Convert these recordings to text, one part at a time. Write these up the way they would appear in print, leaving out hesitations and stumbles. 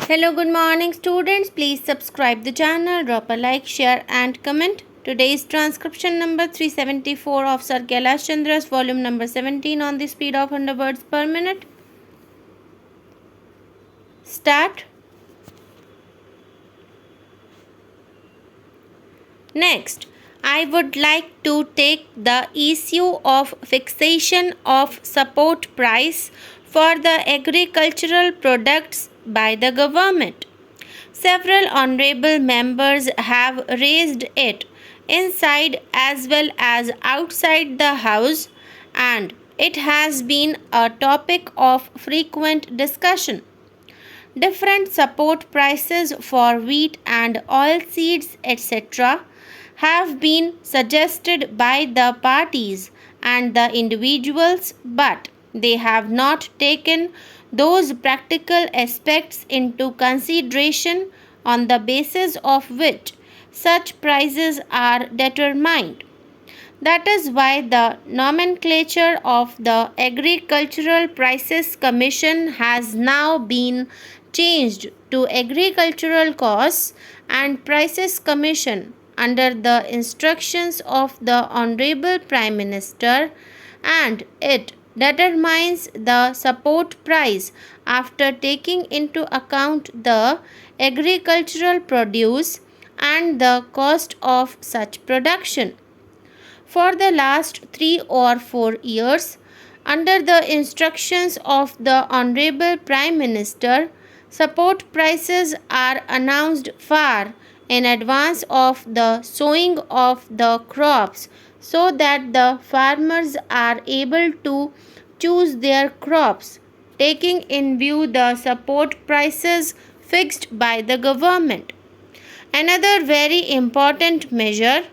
Hello, good morning students. Please subscribe the channel, drop a like, share and comment. Today's transcription number 374 of Sir Kailash Chandra's volume number 17 on the speed of 100 words per minute. Start. Next, I would like to take the issue of fixation of support price for the agricultural products by the government. Several honorable members have raised it inside as well as outside the House, and it has been a topic of frequent discussion. Different support prices for wheat and oilseeds, etc., have been suggested by the parties and the individuals, but they have not taken those practical aspects into consideration on the basis of which such prices are determined. That is why the nomenclature of the Agricultural Prices Commission has now been changed to Agricultural Costs and Prices Commission under the instructions of the Honorable Prime Minister, and it determines the support price after taking into account the agricultural produce and the cost of such production. For the last 3 or 4 years, under the instructions of the Honorable Prime Minister, support prices are announced far in advance of the sowing of the crops so that the farmers are able to choose their crops, taking in view the support prices fixed by the government. Another very important measure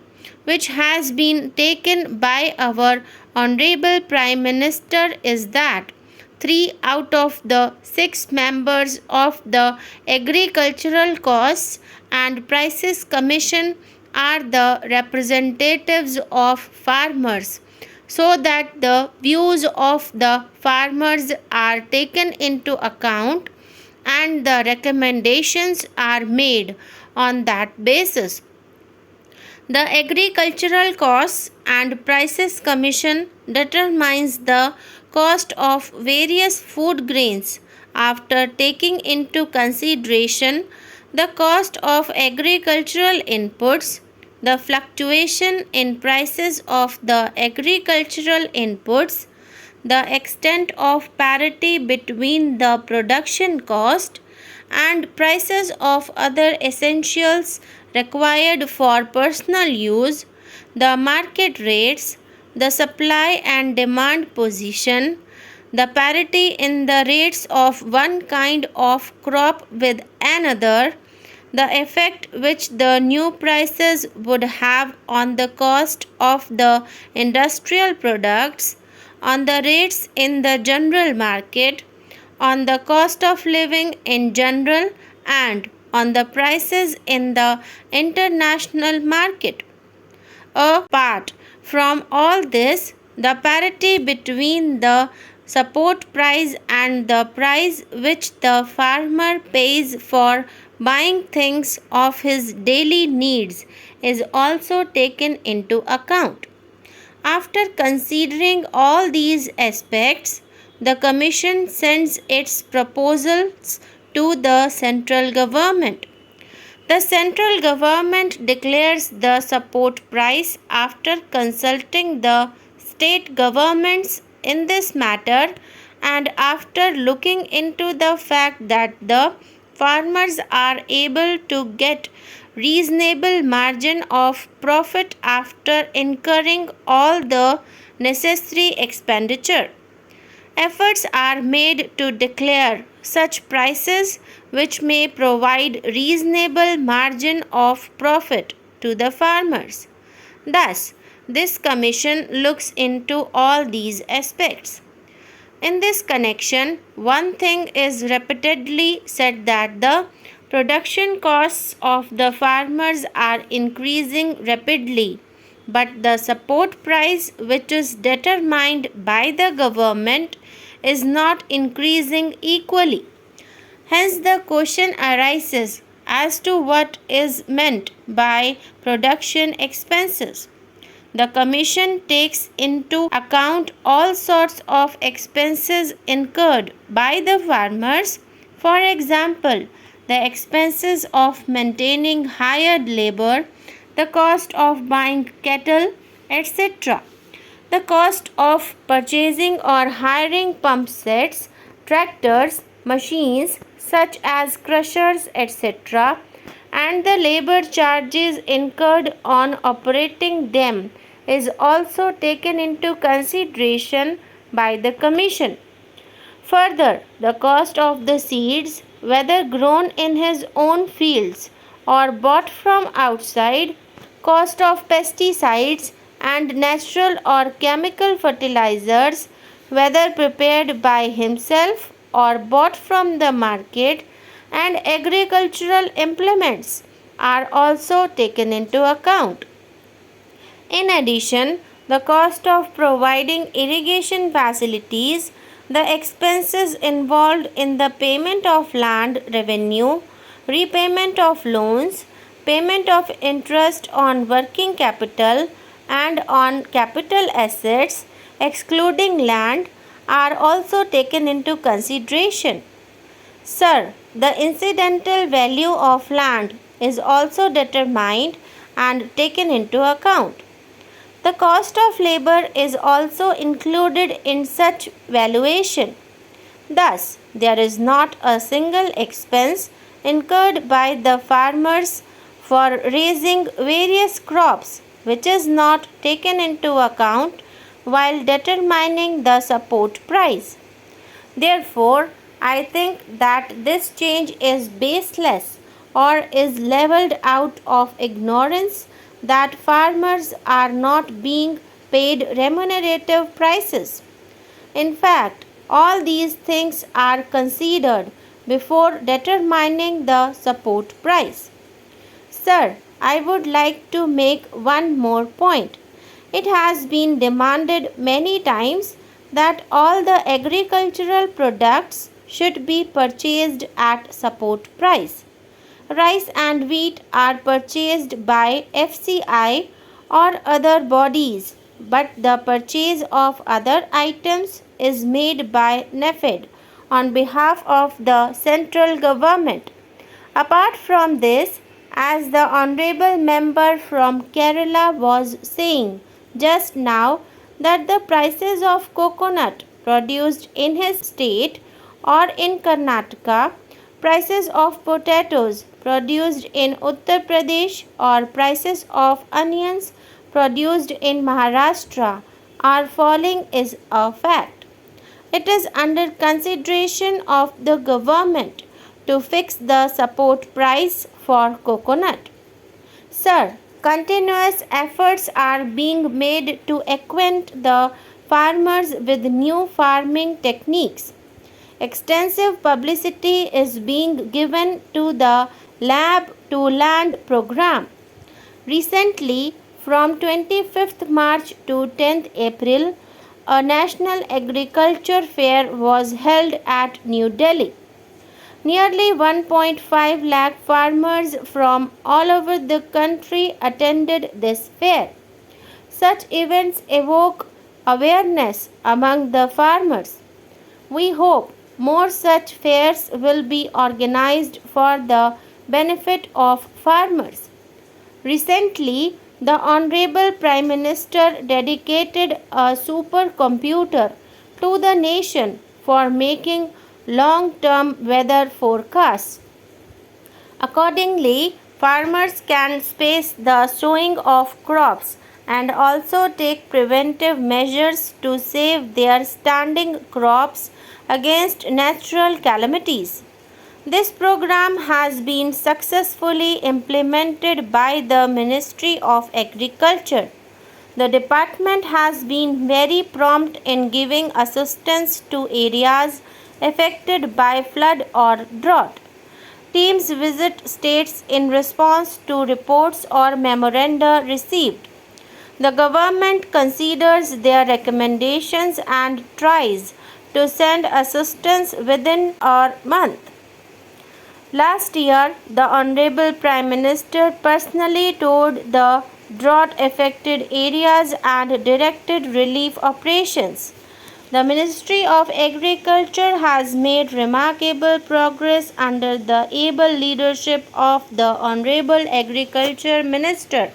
which has been taken by our Honorable Prime Minister is that 3 out of the 6 members of the Agricultural Costs and Prices Commission are the representatives of farmers, so that the views of the farmers are taken into account and the recommendations are made on that basis. The Agricultural Costs and Prices Commission determines the cost of various food grains after taking into consideration the cost of agricultural inputs, the fluctuation in prices of the agricultural inputs, the extent of parity between the production cost and prices of other essentials required for personal use, the market rates, the supply and demand position, the parity in the rates of one kind of crop with another, the effect which the new prices would have on the cost of the industrial products, on the rates in the general market, on the cost of living in general, and on the prices in the international market. Apart from all this, the parity between the support price and the price which the farmer pays for buying things of his daily needs is also taken into account. After considering all these aspects, the Commission sends its proposals to the central government. The central government declares the support price after consulting the state governments in this matter and after looking into the fact that the farmers are able to get reasonable margin of profit after incurring all the necessary expenditure. Efforts are made to declare such prices which may provide reasonable margin of profit to the farmers. Thus, this commission looks into all these aspects. In this connection, one thing is repeatedly said that the production costs of the farmers are increasing rapidly, but the support price which is determined by the government is not increasing equally. Hence, the question arises as to what is meant by production expenses. The Commission takes into account all sorts of expenses incurred by the farmers, for example, the expenses of maintaining hired labor, the cost of buying cattle, etc., the cost of purchasing or hiring pump sets, tractors, machines such as crushers, etc., and the labor charges incurred on operating them is also taken into consideration by the Commission. Further, the cost of the seeds, whether grown in his own fields or bought from outside, cost of pesticides and natural or chemical fertilizers, whether prepared by himself or bought from the market, and agricultural implements are also taken into account. In addition, the cost of providing irrigation facilities, the expenses involved in the payment of land revenue, repayment of loans, payment of interest on working capital and on capital assets, excluding land, are also taken into consideration. Sir, the incidental value of land is also determined and taken into account. The cost of labor is also included in such valuation. Thus, there is not a single expense incurred by the farmers for raising various crops which is not taken into account while determining the support price. Therefore, I think that this change is baseless or is leveled out of ignorance that farmers are not being paid remunerative prices. In fact, all these things are considered before determining the support price. Sir, I would like to make one more point. It has been demanded many times that all the agricultural products should be purchased at support price. Rice and wheat are purchased by FCI or other bodies, but the purchase of other items is made by NAFED on behalf of the central government. Apart from this, as the Honorable Member from Kerala was saying just now, that the prices of coconut produced in his state or in Karnataka, prices of potatoes produced in Uttar Pradesh or prices of onions produced in Maharashtra are falling is a fact. It is under consideration of the government to fix the support price for coconut. Sir, continuous efforts are being made to acquaint the farmers with new farming techniques. Extensive publicity is being given to the Lab to Land program. Recently, from 25th March to 10th April, a national agriculture fair was held at New Delhi. Nearly 1.5 lakh farmers from all over the country attended this fair. Such events evoke awareness among the farmers. We hope more such fairs will be organized for the benefit of farmers. Recently, the Honorable Prime Minister dedicated a supercomputer to the nation for making long-term weather forecasts. Accordingly, farmers can space the sowing of crops and also take preventive measures to save their standing crops against natural calamities. This program has been successfully implemented by the Ministry of Agriculture. The department has been very prompt in giving assistance to areas affected by flood or drought. Teams visit states in response to reports or memoranda received. The government considers their recommendations and tries to send assistance within a month. Last year, the Honorable Prime Minister personally toured the drought affected areas and directed relief operations. The Ministry of Agriculture has made remarkable progress under the able leadership of the Honorable Agriculture Minister.